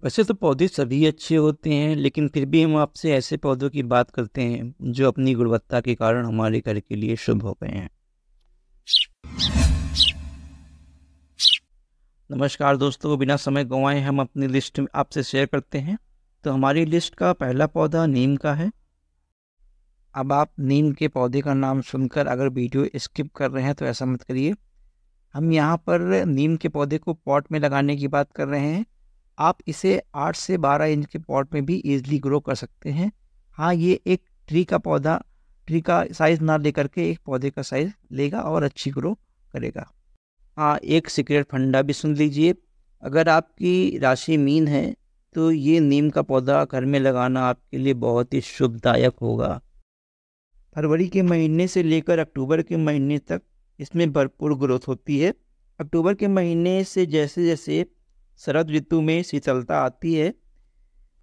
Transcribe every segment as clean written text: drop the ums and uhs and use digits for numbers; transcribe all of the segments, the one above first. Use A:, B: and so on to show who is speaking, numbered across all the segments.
A: वैसे तो पौधे सभी अच्छे होते हैं, लेकिन फिर भी हम आपसे ऐसे पौधों की बात करते हैं जो अपनी गुणवत्ता के कारण हमारे घर के लिए शुभ हो गए हैं। नमस्कार दोस्तों, बिना समय गंवाए हम अपनी लिस्ट आपसे शेयर करते हैं। तो हमारी लिस्ट का पहला पौधा नीम का है। अब आप नीम के पौधे का नाम सुनकर अगर वीडियो स्किप कर रहे हैं तो ऐसा मत करिए। हम यहाँ पर नीम के पौधे को पॉट में लगाने की बात कर रहे हैं। आप इसे 8 से 12 इंच के पॉट में भी ईजिली ग्रो कर सकते हैं। हाँ, ये एक ट्री का साइज़ ना लेकर के एक पौधे का साइज़ लेगा और अच्छी ग्रो करेगा। हाँ, एक सीक्रेट फंडा भी सुन लीजिए। अगर आपकी राशि मीन है तो ये नीम का पौधा घर में लगाना आपके लिए बहुत ही शुभदायक होगा। फरवरी के महीने से लेकर अक्टूबर के महीने तक इसमें भरपूर ग्रोथ होती है। अक्टूबर के महीने से जैसे जैसे शरद ऋतु में शीतलता आती है,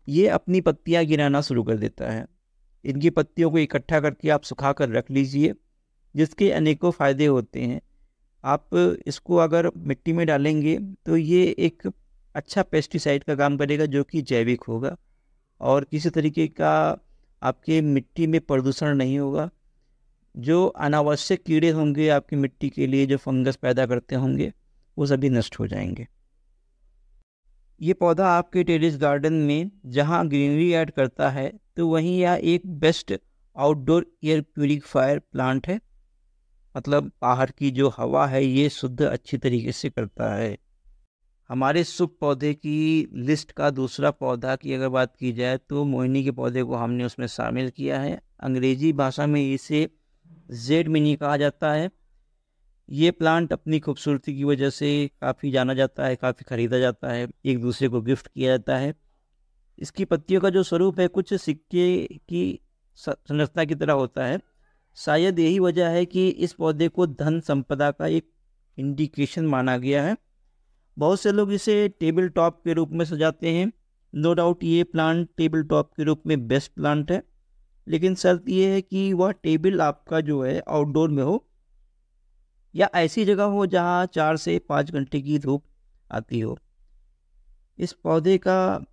A: ये अपनी पत्तियां गिराना शुरू कर देता है। इनकी पत्तियों को इकट्ठा करके आप सुखा कर रख लीजिए, जिसके अनेकों फ़ायदे होते हैं। आप इसको अगर मिट्टी में डालेंगे तो ये एक अच्छा पेस्टिसाइड का काम करेगा, जो कि जैविक होगा और किसी तरीके का आपके मिट्टी में प्रदूषण नहीं होगा। जो अनावश्यक कीड़े होंगे आपकी मिट्टी के लिए, जो फंगस पैदा करते होंगे, वो सभी नष्ट हो जाएंगे। ये पौधा आपके टेरेस गार्डन में जहाँ ग्रीनरी ऐड करता है, तो वहीं यह एक best outdoor air purifier plant है। मतलब बाहर की जो हवा है ये शुद्ध अच्छी तरीके से करता है। हमारे शुभ पौधे की लिस्ट का दूसरा पौधा की अगर बात की जाए तो मोहिनी के पौधे को हमने उसमें शामिल किया है। अंग्रेजी भाषा में इसे जेड मिनी कहा जाता है। ये प्लांट अपनी खूबसूरती की वजह से काफ़ी जाना जाता है, काफ़ी ख़रीदा जाता है, एक दूसरे को गिफ्ट किया जाता है। इसकी पत्तियों का जो स्वरूप है कुछ सिक्के की संरचना की तरह होता है। शायद यही वजह है कि इस पौधे को धन संपदा का एक इंडिकेशन माना गया है। बहुत से लोग इसे टेबल टॉप के रूप में सजाते हैं। नो डाउट ये प्लांट टेबल टॉप के रूप में बेस्ट प्लांट है, लेकिन शर्त ये है कि वह टेबल आपका जो है आउटडोर में हो या ऐसी जगह हो जहाँ 4 से 5 घंटे की धूप आती हो। इस पौधे का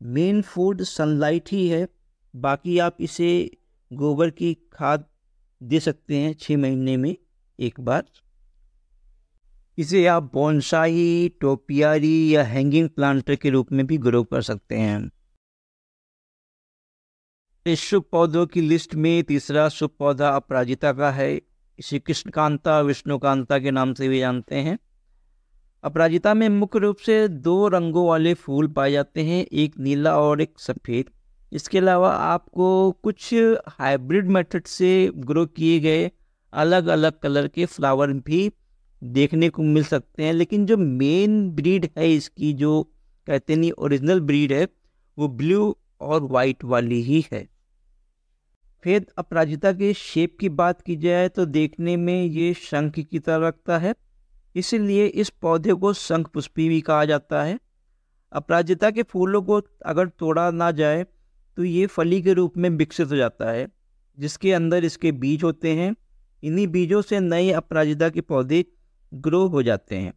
A: मेन फूड सनलाइट ही है। बाकी आप इसे गोबर की खाद दे सकते हैं 6 महीने में एक बार। इसे आप बोनसाई, टोपियारी या हैंगिंग प्लांटर के रूप में भी ग्रो कर सकते हैं। इस शुभ पौधों की लिस्ट में तीसरा शुभ पौधा अपराजिता का है। इसे कृष्णकांता, विष्णुकांता के नाम से भी जानते हैं। अपराजिता में मुख्य रूप से 2 रंगों वाले फूल पाए जाते हैं, एक नीला और एक सफ़ेद। इसके अलावा आपको कुछ हाइब्रिड मेथड से ग्रो किए गए अलग अलग कलर के फ्लावर भी देखने को मिल सकते हैं, लेकिन जो मेन ब्रीड है इसकी, जो कहते नहीं ओरिजिनल ब्रीड है, वो ब्लू और वाइट वाली ही है। फिर अपराजिता के शेप की बात की जाए तो देखने में ये शंख की तरह लगता है, इसीलिए इस पौधे को शंख पुष्पी भी कहा जाता है। अपराजिता के फूलों को अगर तोड़ा ना जाए तो ये फली के रूप में विकसित हो जाता है, जिसके अंदर इसके बीज होते हैं। इन्हीं बीजों से नए अपराजिता के पौधे ग्रो हो जाते हैं।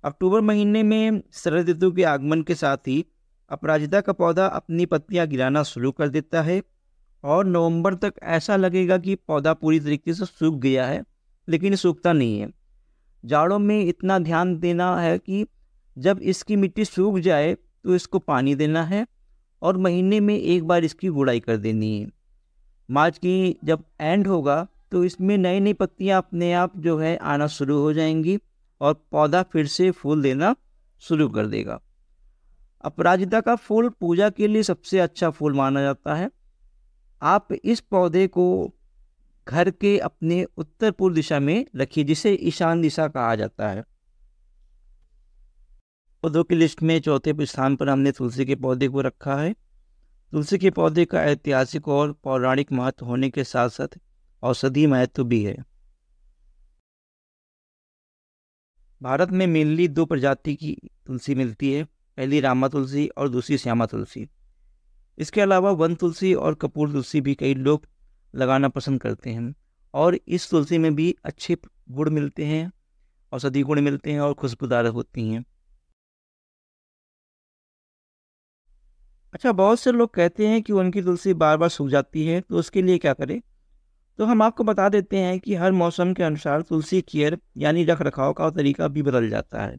A: अक्टूबर महीने में शरद ऋतु के आगमन के साथ ही अपराजिता का पौधा अपनी पत्तियां गिराना शुरू कर देता है और नवंबर तक ऐसा लगेगा कि पौधा पूरी तरीके से सूख गया है, लेकिन सूखता नहीं है। जाड़ों में इतना ध्यान देना है कि जब इसकी मिट्टी सूख जाए तो इसको पानी देना है और महीने में एक बार इसकी गुड़ाई कर देनी है। मार्च की जब एंड होगा तो इसमें नई नई पत्तियां अपने आप जो है आना शुरू हो जाएंगी और पौधा फिर से फूल देना शुरू कर देगा। अपराजिता का फूल पूजा के लिए सबसे अच्छा फूल माना जाता है। आप इस पौधे को घर के अपने उत्तर पूर्व दिशा में रखिए, जिसे ईशान दिशा कहा जाता है। पौधों की लिस्ट में चौथे स्थान पर हमने तुलसी के पौधे को रखा है। तुलसी के पौधे का ऐतिहासिक और पौराणिक महत्व होने के साथ साथ औषधि महत्व भी है। भारत में मेनली 2 प्रजाति की तुलसी मिलती है, पहली रामा तुलसी और दूसरी श्यामा तुलसी। इसके अलावा वन तुलसी और कपूर तुलसी भी कई लोग लगाना पसंद करते हैं और इस तुलसी में भी अच्छे गुण मिलते हैं, औषधि गुण मिलते हैं और खुशबूदार होती हैं। अच्छा, बहुत से लोग कहते हैं कि उनकी तुलसी बार बार सूख जाती है, तो उसके लिए क्या करें? तो हम आपको बता देते हैं कि हर मौसम के अनुसार तुलसी केयर यानी रख रखाव का तरीका भी बदल जाता है।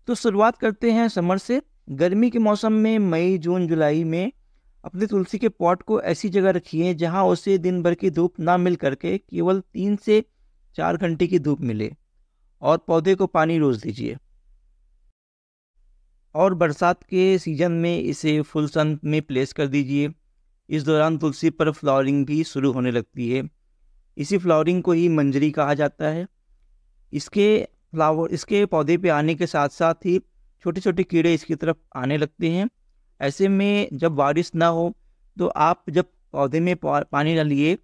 A: तो शुरुआत करते हैं समर से। गर्मी के मौसम में मई जून जुलाई में अपनी तुलसी के पॉट को ऐसी जगह रखिए जहां उसे दिन भर की धूप ना मिल करके केवल 3 से 4 घंटे की धूप मिले, और पौधे को पानी रोज दीजिए। और बरसात के सीजन में इसे फुल सन में प्लेस कर दीजिए। इस दौरान तुलसी पर फ्लावरिंग भी शुरू होने लगती है। इसी फ्लावरिंग को ही मंजरी कहा जाता है। इसके इसके पौधे पे आने के साथ साथ ही छोटे छोटे कीड़े इसकी तरफ आने लगते हैं। ऐसे में जब बारिश ना हो तो आप जब पौधे में पानी डालिए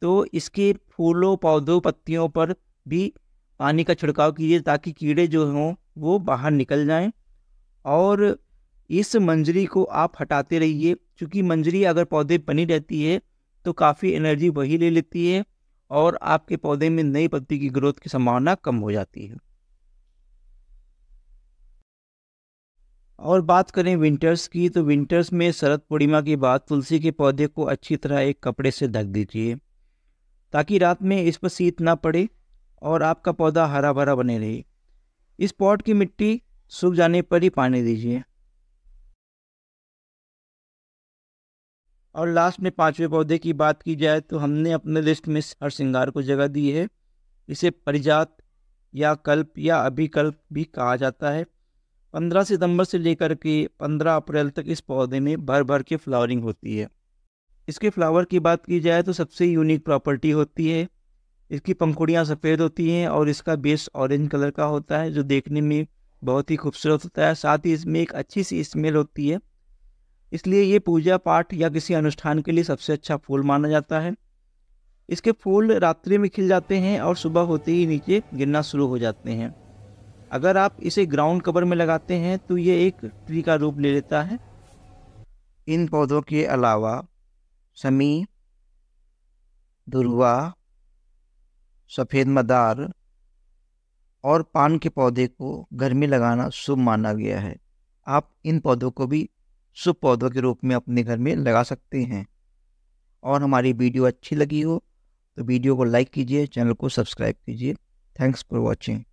A: तो इसके फूलों, पौधों, पत्तियों पर भी पानी का छिड़काव कीजिए ताकि कीड़े जो हों वो बाहर निकल जाएं। और इस मंजरी को आप हटाते रहिए, क्योंकि मंजरी अगर पौधे बनी रहती है तो काफ़ी एनर्जी वही ले लेती है और आपके पौधे में नई पत्ती की ग्रोथ की संभावना कम हो जाती है। और बात करें विंटर्स की, तो विंटर्स में शरद पूर्णिमा के बाद तुलसी के पौधे को अच्छी तरह एक कपड़े से ढक दीजिए ताकि रात में इस पर शीत ना पड़े और आपका पौधा हरा भरा बने रहे। इस पॉट की मिट्टी सूख जाने पर ही पानी दीजिए। और लास्ट में 5वें पौधे की बात की जाए तो हमने अपने लिस्ट में हर श्रृंगार को जगह दी है। इसे परिजात या कल्प या अभिकल्प भी कहा जाता है। 15 सितंबर से लेकर के 15 अप्रैल तक इस पौधे में भर भर के फ्लावरिंग होती है। इसके फ्लावर की बात की जाए तो सबसे यूनिक प्रॉपर्टी होती है, इसकी पंखुड़ियाँ सफ़ेद होती हैं और इसका बेस ऑरेंज कलर का होता है जो देखने में बहुत ही खूबसूरत होता है। साथ ही इसमें एक अच्छी सी स्मेल होती है, इसलिए ये पूजा पाठ या किसी अनुष्ठान के लिए सबसे अच्छा फूल माना जाता है। इसके फूल रात्रि में खिल जाते हैं और सुबह होते ही नीचे गिरना शुरू हो जाते हैं। अगर आप इसे ग्राउंड कवर में लगाते हैं तो ये एक ट्री का रूप ले लेता है। इन पौधों के अलावा शमी, दुर्वा, सफ़ेद मदार और पान के पौधे को घर में लगाना शुभ माना गया है। आप इन पौधों को भी शुभ पौधों के रूप में अपने घर में लगा सकते हैं। और हमारी वीडियो अच्छी लगी हो तो वीडियो को लाइक कीजिए, चैनल को सब्सक्राइब कीजिए। Thanks for watching.